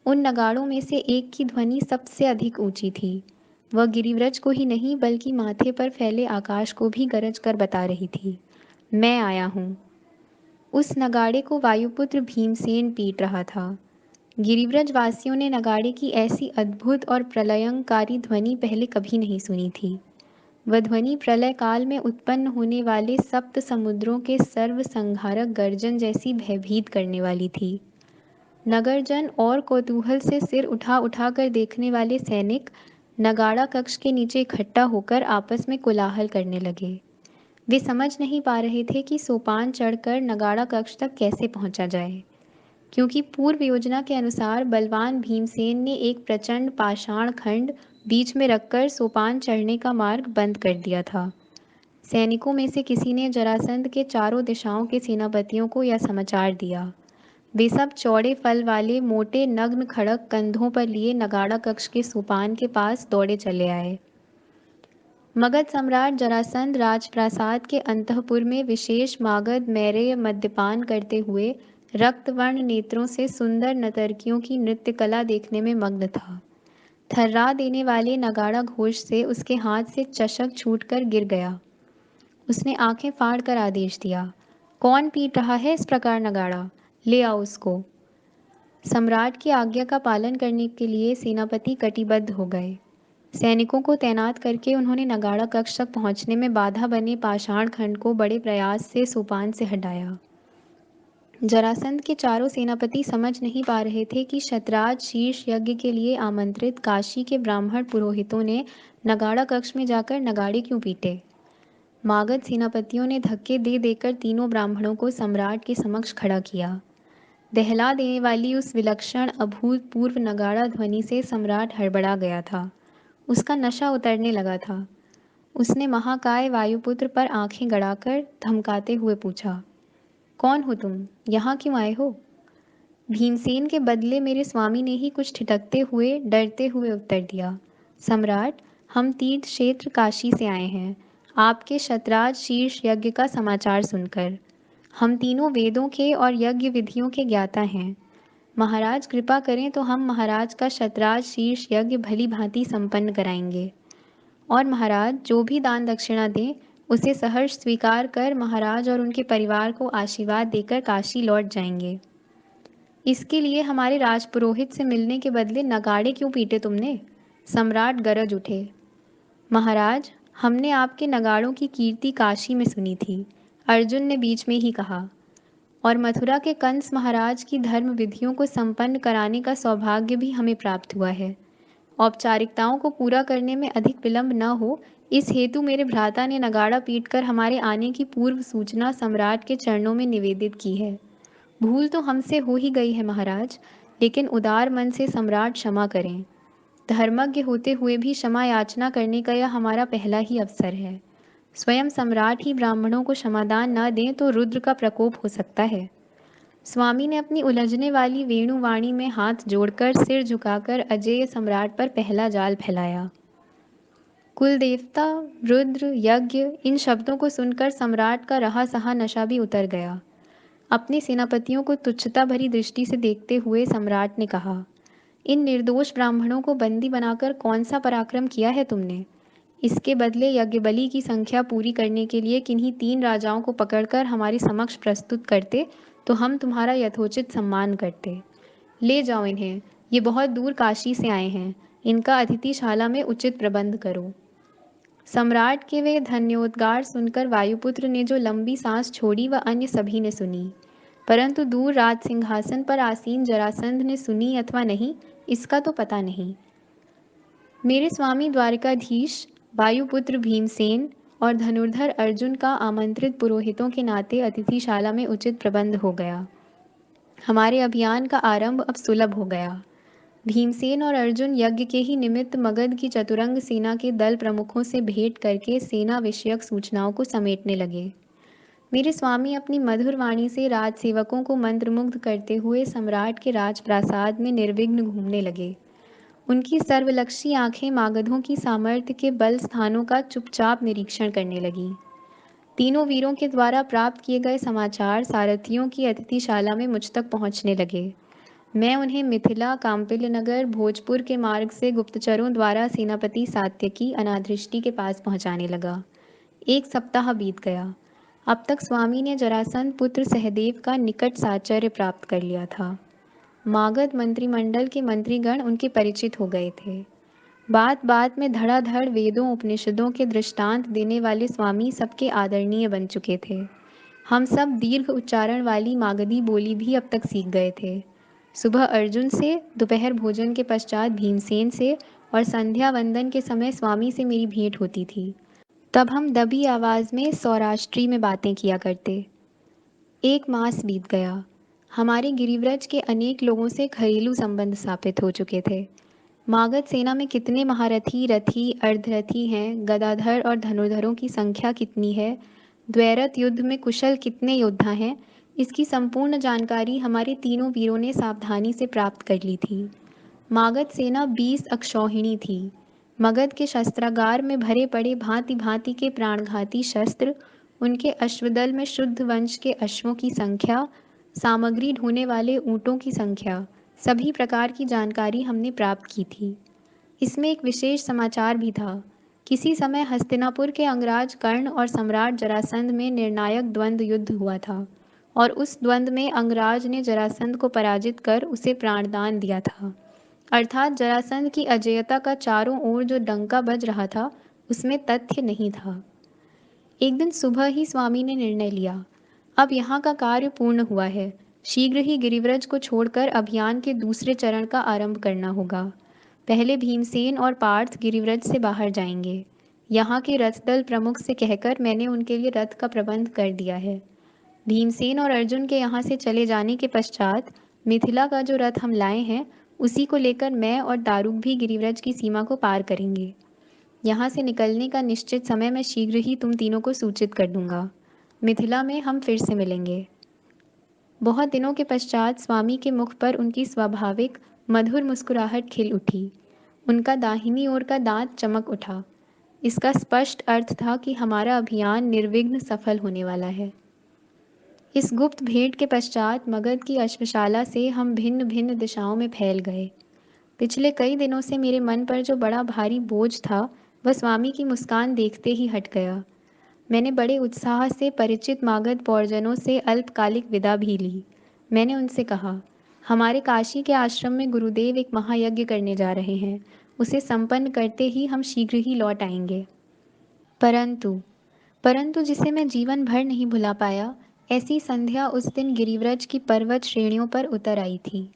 उन नगाड़ों में से एक की ध्वनि सबसे अधिक ऊंची थी। वह गिरिव्रज को ही नहीं बल्कि माथे पर फैले आकाश को भी गरज कर बता रही थी, मैं आया हूँ। उस नगाड़े को वायुपुत्र भीमसेन पीट रहा था। गिरिव्रज वासियों ने नगाड़े की ऐसी अद्भुत और प्रलयंकारी ध्वनि पहले कभी नहीं सुनी थी। वह ध्वनि प्रलय काल में उत्पन्न होने वाले सप्त समुद्रों के सर्वसंहारक गर्जन जैसी भयभीत करने वाली थी। नगरजन और कौतूहल से सिर उठा उठा कर देखने वाले सैनिक नगाड़ा कक्ष के नीचे इकट्ठा होकर आपस में कोलाहल करने लगे। वे समझ नहीं पा रहे थे कि सोपान चढ़कर नगाड़ा कक्ष तक कैसे पहुंचा जाए, क्योंकि पूर्व योजना के अनुसार बलवान भीमसेन ने एक प्रचंड पाषाण खंड बीच में रखकर सोपान चढ़ने का मार्ग बंद कर दिया था। सैनिकों में से किसी ने जरासंध के चारों दिशाओं के सेनापतियों को यह समाचार दिया। वे सब चौड़े फल वाले मोटे नग्न खड़क कंधों पर लिए नगाड़ा कक्ष के सोपान के पास दौड़े चले आए। मगध सम्राट जरासंध राजप्रासाद के अंतःपुर में विशेष मागध मैरेय मद्यपान करते हुए रक्तवर्ण नेत्रों से सुंदर नर्तकियों की नृत्य कला देखने में मग्न था। थर्रा देने वाले नगाड़ा घोष से उसके हाथ से चषक छूटकर गिर गया। उसने आंखें फाड़ कर आदेश दिया, कौन पीट रहा है इस प्रकार नगाड़ा? ले आओ उसको। सम्राट की आज्ञा का पालन करने के लिए सेनापति कटिबद्ध हो गए। सैनिकों को तैनात करके उन्होंने नगाड़ा कक्ष तक पहुंचने में बाधा बने पाषाण खंड को बड़े प्रयास से सोपान से हटाया। जरासंध के चारों सेनापति समझ नहीं पा रहे थे कि शतराज शीर्ष यज्ञ के लिए आमंत्रित काशी के ब्राह्मण पुरोहितों ने नगाड़ा कक्ष में जाकर नगाड़े क्यों पीटे। मागध सेनापतियों ने धक्के दे देकर तीनों ब्राह्मणों को सम्राट के समक्ष खड़ा किया। दहला देने वाली उस विलक्षण अभूतपूर्व नगाड़ा ध्वनि से सम्राट हड़बड़ा गया था। उसका नशा उतरने लगा था। उसने महाकाय वायुपुत्र पर आंखें गड़ाकर धमकाते हुए पूछा, कौन हो तुम? यहाँ क्यों आए हो? भीमसेन के बदले मेरे स्वामी ने ही कुछ ठिठकते हुए डरते हुए उत्तर दिया, सम्राट, हम तीर्थ क्षेत्र काशी से आए हैं, आपके शतराज शीर्ष यज्ञ का समाचार सुनकर। हम तीनों वेदों के और यज्ञ विधियों के ज्ञाता हैं। महाराज कृपा करें तो हम महाराज का शतराज शीर्ष यज्ञ भली भांति संपन्न कराएंगे, और महाराज जो भी दान दक्षिणा दें उसे सहर्ष स्वीकार कर महाराज और उनके परिवार को आशीर्वाद देकर काशी लौट जाएंगे। इसके लिए हमारे राजपुरोहित से मिलने के बदले नगाड़े क्यों पीटे तुमने? सम्राट गरज उठे, महाराज, हमने आपके नगाड़ों की कीर्ति काशी में सुनी थी, अर्जुन ने बीच में ही कहा, और मथुरा के कंस महाराज की धर्म विधियों को संपन्न कराने का सौभाग्य भी हमें प्राप्त हुआ है। औपचारिकताओं को पूरा करने में अधिक विलंब न हो, इस हेतु मेरे भ्राता ने नगाड़ा पीटकर हमारे आने की पूर्व सूचना सम्राट के चरणों में निवेदित की है। भूल तो हमसे हो ही गई है महाराज, लेकिन उदार मन से सम्राट क्षमा करें। धर्मज्ञ होते हुए भी क्षमा याचना करने का यह हमारा पहला ही अवसर है। स्वयं सम्राट ही ब्राह्मणों को क्षमादान न दें तो रुद्र का प्रकोप हो सकता है। स्वामी ने अपनी उलझने वाली वेणुवाणी में हाथ जोड़कर सिर झुकाकर अजेय सम्राट पर पहला जाल फैलाया। कुल देवता, रुद्र, यज्ञ, इन शब्दों को सुनकर सम्राट का रहा सहा नशा भी उतर गया। अपने सेनापतियों को तुच्छता भरी दृष्टि से देखते हुए सम्राट ने कहा, इन निर्दोष ब्राह्मणों को बंदी बनाकर कौन सा पराक्रम किया है तुमने? इसके बदले यज्ञबलि की संख्या पूरी करने के लिए किन्हीं 3 राजाओं को पकड़कर हमारे समक्ष प्रस्तुत करते तो हम तुम्हारा यथोचित सम्मान करते। ले जाओ इन्हें, ये बहुत दूर काशी से आए हैं। इनका अतिथिशाला में उचित प्रबंध करो। सम्राट के वे धन्योद्गार सुनकर वायुपुत्र ने जो लंबी सांस छोड़ी वह अन्य सभी ने सुनी, परंतु दूर राज सिंहासन पर आसीन जरासंध ने सुनी अथवा नहीं, इसका तो पता नहीं। मेरे स्वामी द्वारिकाधीश वायुपुत्र भीमसेन और धनुर्धर अर्जुन का आमंत्रित पुरोहितों के नाते अतिथिशाला में उचित प्रबंध हो गया। हमारे अभियान का आरंभ अब सुलभ हो गया। भीमसेन और अर्जुन यज्ञ के ही निमित्त मगध की चतुरंग सेना के दल प्रमुखों से भेंट करके सेना विषयक सूचनाओं को समेटने लगे। मेरे स्वामी अपनी मधुर वाणी से राजसेवकों को मंत्रमुग्ध करते हुए सम्राट के राजप्रासाद में निर्विघ्न घूमने लगे। उनकी सर्वलक्षी आंखें मागधों की सामर्थ्य के बल स्थानों का चुपचाप निरीक्षण करने लगीं। तीनों वीरों के द्वारा प्राप्त किए गए समाचार सारथियों की अतिथिशाला में मुझ तक पहुंचने लगे। मैं उन्हें मिथिला, कांपिल्य नगर, भोजपुर के मार्ग से गुप्तचरों द्वारा सेनापति सात्यकी अनाधृष्टि के पास पहुंचाने लगा। 1 सप्ताह बीत गया। अब तक स्वामी ने जरासंध पुत्र सहदेव का निकट साहचर्य प्राप्त कर लिया था। मागध मंत्रिमंडल के मंत्रीगण उनके परिचित हो गए थे। बात बात में धड़ाधड़ वेदों उपनिषदों के दृष्टांत देने वाले स्वामी सबके आदरणीय बन चुके थे। हम सब दीर्घ उच्चारण वाली मागधी बोली भी अब तक सीख गए थे। सुबह अर्जुन से, दोपहर भोजन के पश्चात भीमसेन से और संध्या वंदन के समय स्वामी से मेरी भेंट होती थी। तब हम दबी आवाज में सौराष्ट्री में बातें किया करते। 1 मास बीत गया। हमारे गिरिव्रज के अनेक लोगों से घरेलू संबंध स्थापित हो चुके थे। मागध सेना में कितने महारथी, रथी, अर्धरथी हैं, गदाधर और धनुर्धरों की संख्या कितनी है, द्वैरथ युद्ध में कुशल कितने योद्धा हैं, इसकी संपूर्ण जानकारी हमारे तीनों वीरों ने सावधानी से प्राप्त कर ली थी। मागध सेना 20 अक्षौहिणी थी। मगध के शस्त्रागार में भरे पड़े भांति भांति के प्राणघाती शस्त्र, उनके अश्वदल में शुद्ध वंश के अश्वों की संख्या, सामग्री ढोने वाले ऊँटों की संख्या, सभी प्रकार की जानकारी हमने प्राप्त की थी। इसमें एक विशेष समाचार भी था। किसी समय हस्तिनापुर के अंगराज कर्ण और सम्राट जरासंध में निर्णायक द्वंद्व युद्ध हुआ था और उस द्वंद्व में अंगराज ने जरासंध को पराजित कर उसे प्राणदान दिया था। अर्थात जरासंध की अजेयता का चारों ओर जो डंका बज रहा था, उसमें तथ्य नहीं था। एक दिन सुबह ही स्वामी ने निर्णय लिया, अब यहाँ का कार्य पूर्ण हुआ है। शीघ्र ही गिरिव्रज को छोड़कर अभियान के दूसरे चरण का आरंभ करना होगा। पहले भीमसेन और पार्थ गिरिव्रज से बाहर जाएंगे। यहाँ के रथ दल प्रमुख से कहकर मैंने उनके लिए रथ का प्रबंध कर दिया है। भीमसेन और अर्जुन के यहाँ से चले जाने के पश्चात मिथिला का जो रथ हम लाए हैं, उसी को लेकर मैं और दारुक भी गिरिव्रज की सीमा को पार करेंगे। यहाँ से निकलने का निश्चित समय मैं शीघ्र ही तुम तीनों को सूचित कर दूंगा। मिथिला में हम फिर से मिलेंगे। बहुत दिनों के पश्चात स्वामी के मुख पर उनकी स्वाभाविक मधुर मुस्कुराहट खिल उठी। उनका दाहिनी ओर का दांत चमक उठा। इसका स्पष्ट अर्थ था कि हमारा अभियान निर्विघ्न सफल होने वाला है। इस गुप्त भेंट के पश्चात मगध की अश्वशाला से हम भिन्न भिन्न दिशाओं में फैल गए। पिछले कई दिनों से मेरे मन पर जो बड़ा भारी बोझ था, वह स्वामी की मुस्कान देखते ही हट गया। मैंने बड़े उत्साह से परिचित मागध पौरजनों से अल्पकालिक विदा भी ली। मैंने उनसे कहा, हमारे काशी के आश्रम में गुरुदेव एक महायज्ञ करने जा रहे हैं। उसे संपन्न करते ही हम शीघ्र ही लौट आएंगे। परंतु परंतु जिसे मैं जीवन भर नहीं भुला पाया, ऐसी संध्या उस दिन गिरिव्रज की पर्वत श्रेणियों पर उतर आई थी।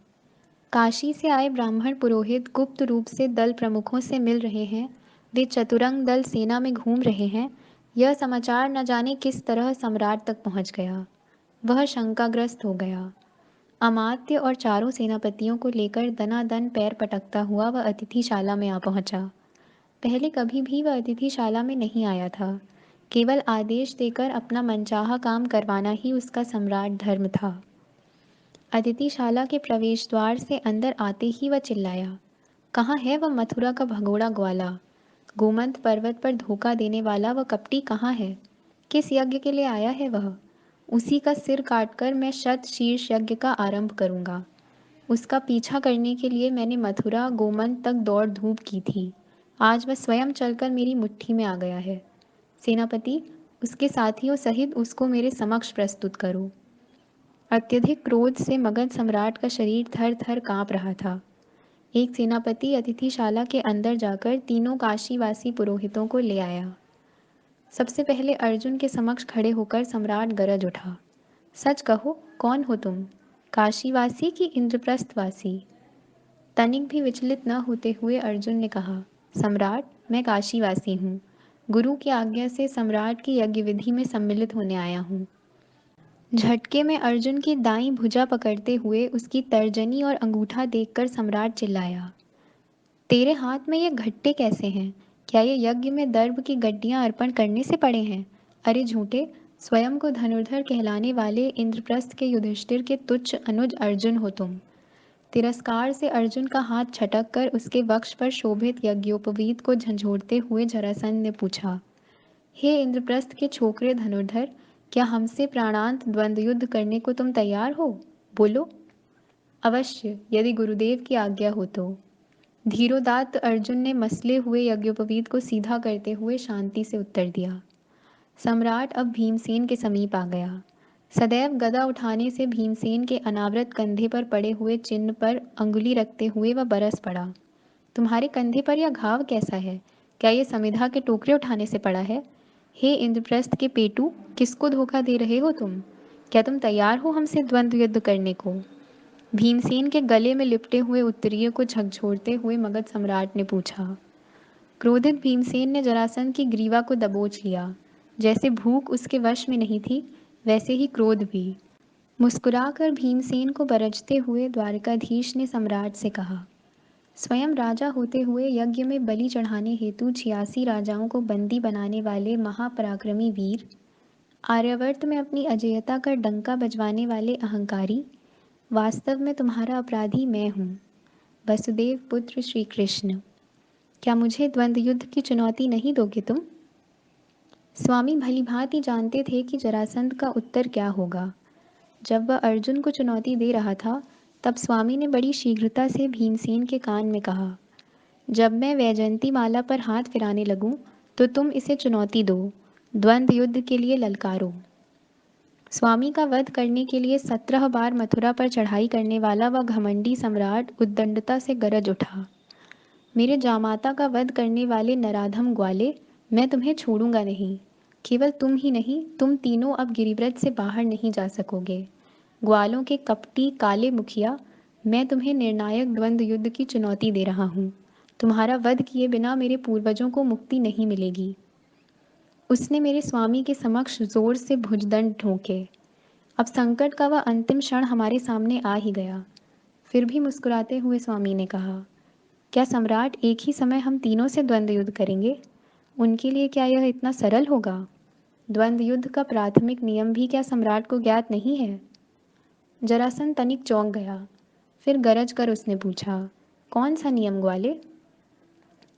काशी से आए ब्राह्मण पुरोहित गुप्त रूप से दल प्रमुखों से मिल रहे हैं। वे चतुरंग दल सेना में घूम रहे हैं। यह समाचार न जाने किस तरह सम्राट तक पहुंच गया। वह शंकाग्रस्त हो गया। अमात्य और चारों सेनापतियों को लेकर दनादन पैर पटकता हुआ वह अतिथिशाला में आ पहुंचा। पहले कभी भी वह अतिथिशाला में नहीं आया था। केवल आदेश देकर अपना मनचाहा काम करवाना ही उसका सम्राट धर्म था। अतिथिशाला के प्रवेश द्वार से अंदर आते ही वह चिल्लाया, कहाँ है वह मथुरा का भगोड़ा ग्वाला? गोमंत पर्वत पर धोखा देने वाला वह कपटी कहाँ है? किस यज्ञ के लिए आया है वह? उसी का सिर काटकर मैं शत शीर्ष यज्ञ का आरंभ करूंगा। उसका पीछा करने के लिए मैंने मथुरा गोमंत तक दौड़ धूप की थी। आज वह स्वयं चलकर मेरी मुट्ठी में आ गया है। सेनापति, उसके साथियों सहित उसको मेरे समक्ष प्रस्तुत करो। अत्यधिक क्रोध से मगध सम्राट का शरीर थर थर कांप रहा था। एक सेनापति अतिथिशाला के अंदर जाकर तीनों काशीवासी पुरोहितों को ले आया। सबसे पहले अर्जुन के समक्ष खड़े होकर सम्राट गरज उठा। सच कहो, कौन हो तुम? काशीवासी कि इंद्रप्रस्थवासी? तनिक भी विचलित न होते हुए अर्जुन ने कहा, सम्राट, मैं काशीवासी हूँ। गुरु की आज्ञा से सम्राट की यज्ञ विधि में सम्मिलित होने आया हूँ। झटके में अर्जुन की दाईं भुजा पकड़ते हुए उसकी तर्जनी और अंगूठा देखकर सम्राट चिल्लाया, तेरे हाथ में ये घट्टे कैसे हैं? क्या ये यज्ञ में दर्भ की गड्डियां अर्पण करने से पड़े हैं? अरे झूठे, स्वयं को धनुर्धर कहलाने वाले इंद्रप्रस्थ के युधिष्ठिर के तुच्छ अनुज अर्जुन हो तुम। तिरस्कार से अर्जुन का हाथ छटक कर उसके वक्ष पर शोभित यज्ञोपवीत को झंझोड़ते हुए जरासंध ने पूछा, हे इंद्रप्रस्थ के छोकरे धनुर्धर, क्या हमसे प्राणांत द्वंद्व युद्ध करने को तुम तैयार हो? बोलो। अवश्य, यदि गुरुदेव की आज्ञा हो तो। धीरोदात्त अर्जुन ने मसले हुए यज्ञोपवीत को सीधा करते हुए शांति से उत्तर दिया। सम्राट अब भीमसेन के समीप आ गया। सदैव गदा उठाने से भीमसेन के अनावृत कंधे पर पड़े हुए चिन्ह पर अंगुली रखते हुए वह बरस पड़ा। तुम्हारे कंधे पर यह घाव कैसा है? क्या ये समिधा के टोकरे उठाने से पड़ा है? हे इंद्रप्रस्थ के पेटू, किसको धोखा दे रहे हो तुम? क्या तुम तैयार हो हमसे द्वंद्व युद्ध करने को? भीमसेन के गले में लिपटे हुए उत्तरीय को झकझोरते हुए मगध सम्राट ने पूछा। क्रोधित भीमसेन ने जरासंध की ग्रीवा को दबोच लिया। जैसे भूख उसके वश में नहीं थी, वैसे ही क्रोध भी। मुस्कुराकर भीमसेन को बरजते हुए द्वारकाधीश ने सम्राट से कहा, स्वयं राजा होते हुए यज्ञ में बलि चढ़ाने हेतु 86 राजाओं को बंदी बनाने वाले महापराक्रमी वीर, आर्यावर्त में अपनी अजेयता का डंका बजवाने वाले अहंकारी, वास्तव में तुम्हारा अपराधी मैं हूँ, वसुदेव पुत्र श्री कृष्ण। क्या मुझे द्वंद्व युद्ध की चुनौती नहीं दोगे तुम? स्वामी भलीभांति जानते थे कि जरासंध का उत्तर क्या होगा। जब वह अर्जुन को चुनौती दे रहा था, तब स्वामी ने बड़ी शीघ्रता से भीमसेन के कान में कहा, जब मैं वैजयंती माला पर हाथ फिराने लगूं, तो तुम इसे चुनौती दो, द्वंद्व युद्ध के लिए ललकारो। स्वामी का वध करने के लिए 17 बार मथुरा पर चढ़ाई करने वाला वह घमंडी सम्राट उद्दंडता से गरज उठा, मेरे जामाता का वध करने वाले नराधम ग्वाले, मैं तुम्हें छोड़ूंगा नहीं। केवल तुम ही नहीं, तुम तीनों अब गिरिव्रत से बाहर नहीं जा सकोगे। ग्वालों के कपटी काले मुखिया, मैं तुम्हें निर्णायक द्वंद्व युद्ध की चुनौती दे रहा हूँ। तुम्हारा वध किए बिना मेरे पूर्वजों को मुक्ति नहीं मिलेगी। उसने मेरे स्वामी के समक्ष जोर से भुजदंड ठोके। अब संकट का वह अंतिम क्षण हमारे सामने आ ही गया। फिर भी मुस्कुराते हुए स्वामी ने कहा, क्या सम्राट एक ही समय हम तीनों से द्वंद्व युद्ध करेंगे? उनके लिए क्या यह इतना सरल होगा? द्वंद्व युद्ध का प्राथमिक नियम भी क्या सम्राट को ज्ञात नहीं है? जरासंध तनिक चौंक गया। फिर गरज कर उसने पूछा, कौन सा नियम ग्वाले?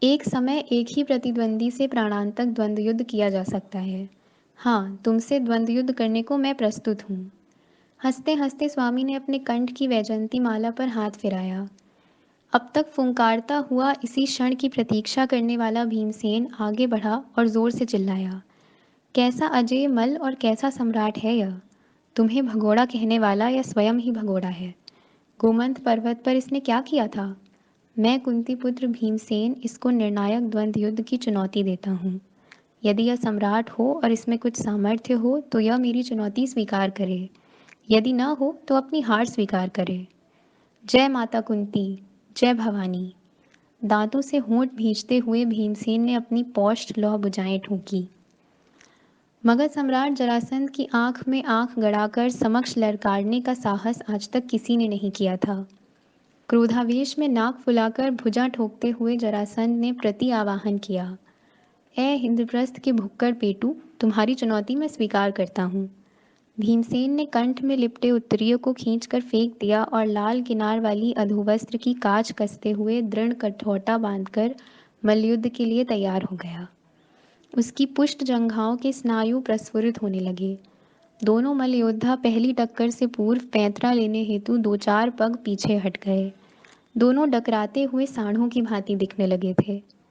एक समय एक ही प्रतिद्वंदी से प्राणांतक द्वंद्व युद्ध किया जा सकता है। हाँ, तुमसे द्वंद्व युद्ध करने को मैं प्रस्तुत हूँ। हंसते हंसते स्वामी ने अपने कंठ की वैजयंती माला पर हाथ फिराया। अब तक फुंकारता हुआ इसी क्षण की प्रतीक्षा करने वाला भीमसेन आगे बढ़ा और जोर से चिल्लाया, कैसा अजय मल और कैसा सम्राट है यह? तुम्हें भगोड़ा कहने वाला या स्वयं ही भगोड़ा है? गोमंत पर्वत पर इसने क्या किया था? मैं कुंती पुत्र भीमसेन इसको निर्णायक द्वंद्व युद्ध की चुनौती देता हूँ। यदि यह सम्राट हो और इसमें कुछ सामर्थ्य हो तो यह मेरी चुनौती स्वीकार करे, यदि न हो तो अपनी हार स्वीकार करे। जय माता कुंती, जय भवानी। दांतों से होंठ भींचते हुए भीमसेन ने अपनी पौष्ट लौ भुजाएं ठोंकी। मगध सम्राट जरासंध की आंख में आंख गड़ाकर समक्ष ललकारने का साहस आज तक किसी ने नहीं किया था। क्रोधावेश में नाक फुलाकर भुजा ठोकते हुए जरासंध ने प्रति आवाहन किया, ए इंद्रप्रस्थ के भुक्कड़ पेटू, तुम्हारी चुनौती मैं स्वीकार करता हूँ। भीमसेन ने कंठ में लिपटे उत्तरीय को खींचकर फेंक दिया और लाल किनार वाली अधोवस्त्र की काज कसते हुए दृढ़ कठौटा बांधकर मल्लयुद्ध के लिए तैयार हो गया। उसकी पुष्ट जंघाओं के स्नायु प्रस्फुरित होने लगे। दोनों मल्लयोद्धा पहली टक्कर से पूर्व पैंतरा लेने हेतु 2-4 पग पीछे हट गए। दोनों डकराते हुए सांडों की भांति दिखने लगे थे।